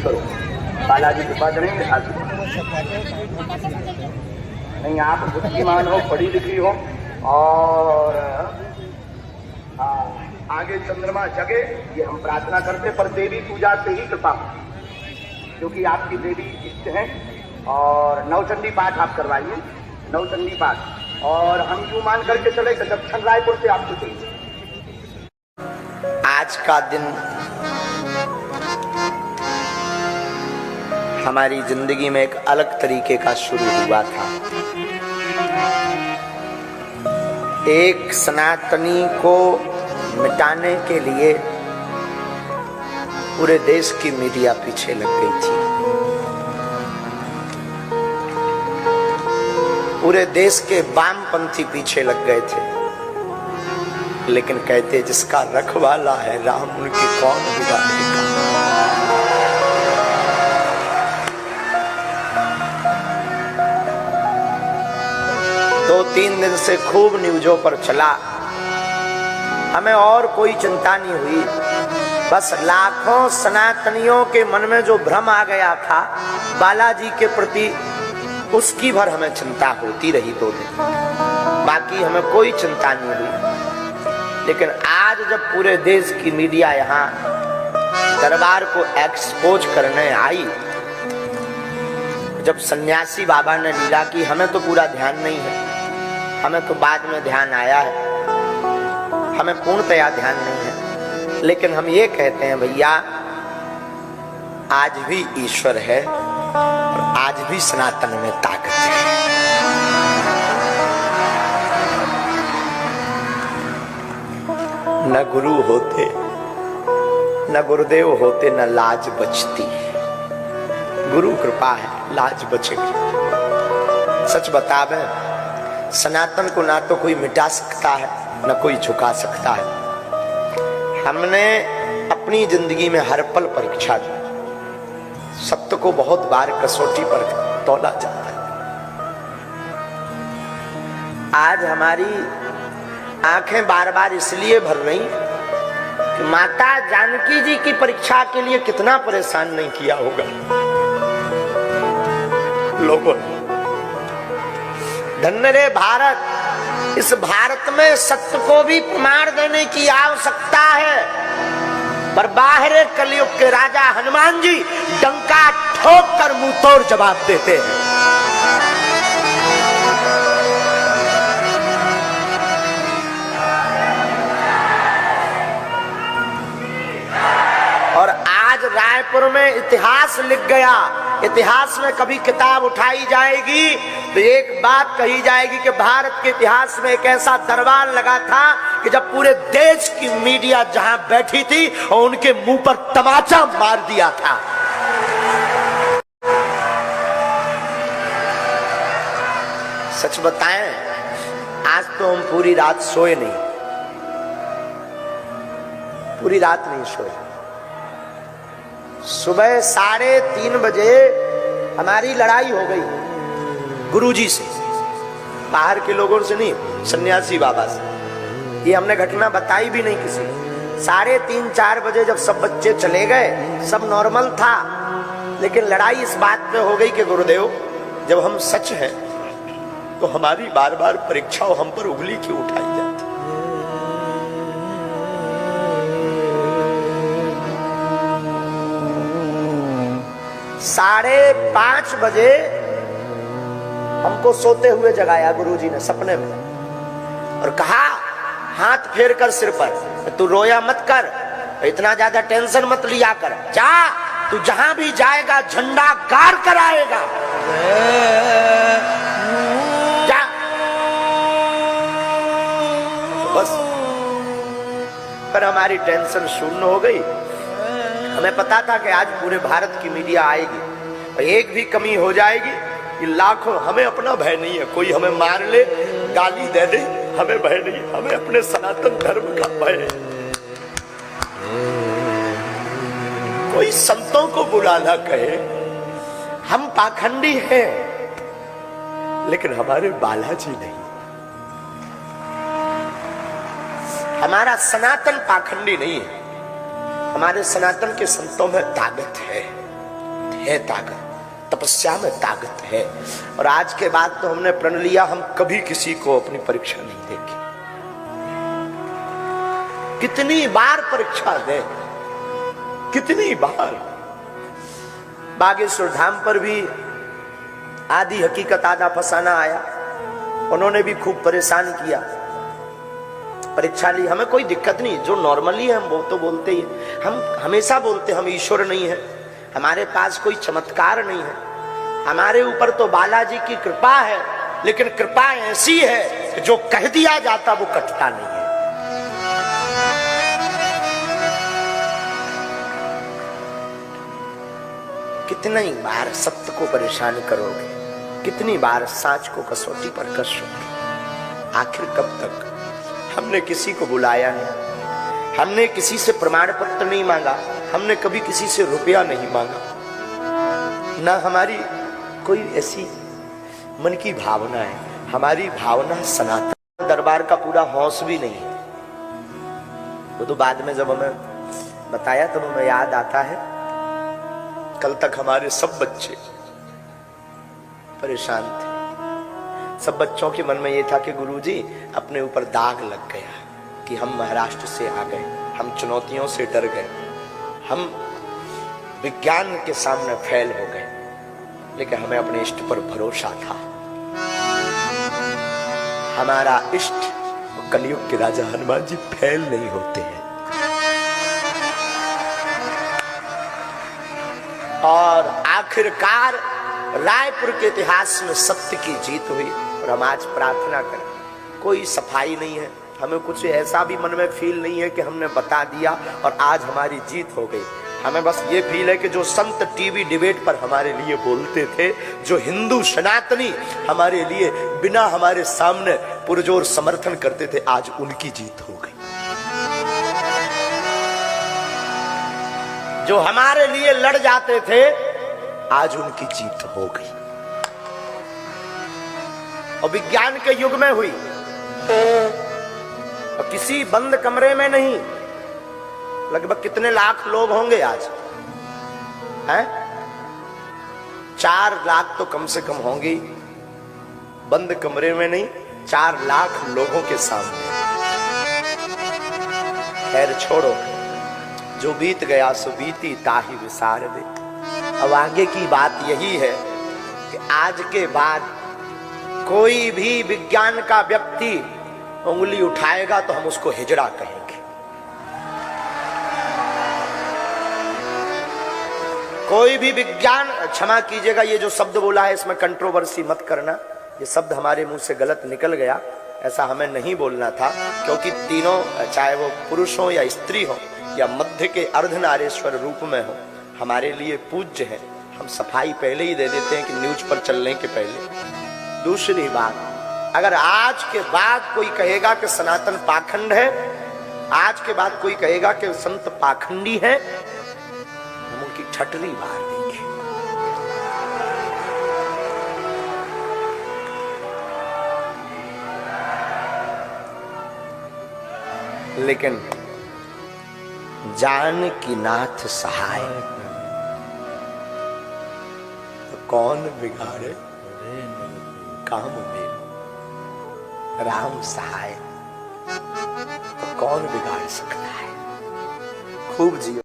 करो, बालाजी के पास नहीं नहीं, आप बुद्धिमान हो, पढ़ी लिखी हो और आगे चंद्रमा जगे, ये हम प्रार्थना करते। पर देवी पूजा से ही कृपा, क्योंकि आपकी देवी इष्ट हैं। और नवचंडी पाठ आप करवाइए, नवचंडी पाठ। और हम यूं मान करके चले कि दक्षिण रायपुर से आपको चाहिए। आज का दिन हमारी जिंदगी में एक अलग तरीके का शुरू हुआ था। एक सनातनी को मिटाने के लिए पूरे देश की मीडिया पीछे लग गई थी। पूरे देश के वामपंथी पीछे लग गए थे। लेकिन कहते जिसका रखवाला है राम, उनकी कौन बिगाड़ेगा। दो तीन दिन से खूब न्यूज़ों पर चला, हमें और कोई चिंता नहीं हुई। बस लाखों सनातनियों के मन में जो भ्रम आ गया था बालाजी के प्रति, उसकी भर हमें चिंता होती रही 2 दिन। बाकी हमें कोई चिंता नहीं हुई। लेकिन आज जब पूरे देश की मीडिया यहाँ दरबार को एक्सपोज करने आई, जब सन्यासी बाबा ने लीला की, हमें तो पूरा ध्यान नहीं है, हमें तो बाद में ध्यान आया है, हमें पूर्णतया ध्यान नहीं है। लेकिन हम ये कहते हैं भैया, आज भी ईश्वर है और आज भी सनातन में ताकत है। न गुरु होते, न गुरुदेव होते, न लाज बचती। गुरु कृपा है, लाज बचेगी। सच बतावे, सनातन को ना तो कोई मिटा सकता है, न कोई झुका सकता है। हमने अपनी जिंदगी में हर पल परीक्षा दी। सत्य को बहुत बार कसौटी पर तौला जाता है। आज हमारी आंखें बार बार इसलिए भर रही कि माता जानकी जी की परीक्षा के लिए कितना परेशान नहीं किया होगा लोगों। धन्य रे भारत, इस भारत में सत्य को भी प्रमाण देने की आवश्यकता है। पर बाहर कलयुग के राजा हनुमान जी डंका ठोक कर मुंह तोड़ जवाब देते हैं। और आज रायपुर में इतिहास लिख गया। इतिहास में कभी किताब उठाई जाएगी तो एक बात कही जाएगी कि भारत के इतिहास में एक ऐसा दरबार लगा था कि जब पूरे देश की मीडिया जहां बैठी थी और उनके मुंह पर तमाचा मार दिया था। सच बताएं, आज तो हम पूरी रात सोए नहीं, पूरी रात नहीं सोए। सुबह 3:30 बजे हमारी लड़ाई हो गई गुरुजी से, बाहर के लोगों से नहीं, सन्यासी बाबा से। ये हमने घटना बताई भी नहीं किसी को। 3:30-4 बजे जब सब बच्चे चले गए, सब नॉर्मल था। लेकिन लड़ाई इस बात पे हो गई कि गुरुदेव, जब हम सच हैं तो हमारी बार बार परीक्षा हम पर उंगली क्यों उठाई जाती। 5:30 बजे हमको सोते हुए जगाया गुरुजी ने सपने में और कहा, हाथ फेर कर सिर पर, तू रोया मत कर, इतना ज्यादा टेंशन मत लिया कर, जा, तू जहां भी जाएगा झंडा गाड़ कर आएगा, जा। बस पर हमारी टेंशन शून्य हो गई। हमें पता था कि आज पूरे भारत की मीडिया आएगी और एक भी कमी हो जाएगी कि लाखों, हमें अपना भय नहीं है, कोई हमें मार ले, गाली दे दे, हमें भय नहीं, हमें अपने सनातन धर्म का भय है। कोई संतों को बुला ना कहे, हम पाखंडी हैं, लेकिन हमारे बालाजी नहीं। हमारा सनातन पाखंडी नहीं है। हमारे सनातन के संतों में ताकत है ताकत, तपस्या में ताकत है। और आज के बाद तो हमने प्रण लिया, हम कभी किसी को अपनी परीक्षा नहीं देंगे। कितनी बार परीक्षा दें, कितनी बार। बागेश्वर धाम पर भी आधी हकीकत आधा फसाना आया, उन्होंने भी खूब परेशान किया, परीक्षा ली। हमें कोई दिक्कत नहीं, जो नॉर्मली है हम वो तो बोलते ही। हम हमेशा बोलते हम ईश्वर नहीं है, हमारे पास कोई चमत्कार नहीं है, हमारे ऊपर तो बालाजी की कृपा है, लेकिन कृपा ऐसी है कि जो कह दिया जाता वो कटता नहीं है। कितनी बार सत्य को परेशान करोगे, कितनी बार साच को कसौटी पर कसोगे। आखिर कब तक? हमने किसी को बुलाया नहीं, हमने किसी से प्रमाण पत्र नहीं मांगा, हमने कभी किसी से रुपया नहीं मांगा, ना हमारी कोई ऐसी मन की भावना है। हमारी भावना सनातन दरबार का पूरा हौस भी नहीं है। वो तो बाद में जब हमें बताया तब हमें याद आता है, कल तक हमारे सब बच्चे परेशान थे। सब बच्चों के मन में ये था कि गुरुजी अपने ऊपर दाग लग गया कि हम महाराष्ट्र से आ गए, हम चुनौतियों से डर गए, हम विज्ञान के सामने फेल हो गए। लेकिन हमें अपने इष्ट पर भरोसा था। हमारा इष्ट कलयुग के राजा हनुमान जी फेल नहीं होते हैं। और आखिरकार रायपुर के इतिहास में सत्य की जीत हुई। और हम आज प्रार्थना करें, कोई सफाई नहीं है, हमें कुछ ऐसा भी मन में फील नहीं है कि हमने बता दिया और आज हमारी जीत हो गई। हमें बस ये फील है कि जो संत टीवी डिबेट पर हमारे लिए बोलते थे, जो हिंदू सनातनी हमारे लिए बिना हमारे सामने पुरजोर समर्थन करते थे, आज उनकी जीत हो गई। जो हमारे लिए लड़ जाते थे, आज उनकी जीत हो गई। और विज्ञान के युग में हुई, और किसी बंद कमरे में नहीं। लगभग कितने लाख लोग होंगे आज? हैं? 4 लाख तो कम से कम होंगे, बंद कमरे में नहीं, 4 लाख लोगों के सामने। खैर छोड़ो, जो बीत गया सो बीती ताही विसार दे। अब आगे की बात यही है कि आज के बाद कोई भी विज्ञान का व्यक्ति उंगली उठाएगा तो हम उसको हिजड़ा कहेंगे। कोई भी विज्ञान, क्षमा कीजिएगा ये जो शब्द बोला है इसमें कंट्रोवर्सी मत करना, ये शब्द हमारे मुंह से गलत निकल गया, ऐसा हमें नहीं बोलना था। क्योंकि तीनों, चाहे वो पुरुष हो या स्त्री हो या मध्य के अर्धनारेश्वर रूप में हो, हमारे लिए पूज्य है। हम सफाई पहले ही दे देते हैं कि न्यूज पर चलने के पहले। दूसरी बात, अगर आज के बाद कोई कहेगा कि सनातन पाखंड है, आज के बाद कोई कहेगा कि संत पाखंडी है, हम उनकी छटरी मार देंगे। लेकिन जानकी नाथ सहाय, तो कौन बिगाड़े काम में। राम सहाय, तो कौन बिगाड़ सकता है। खूब जियो।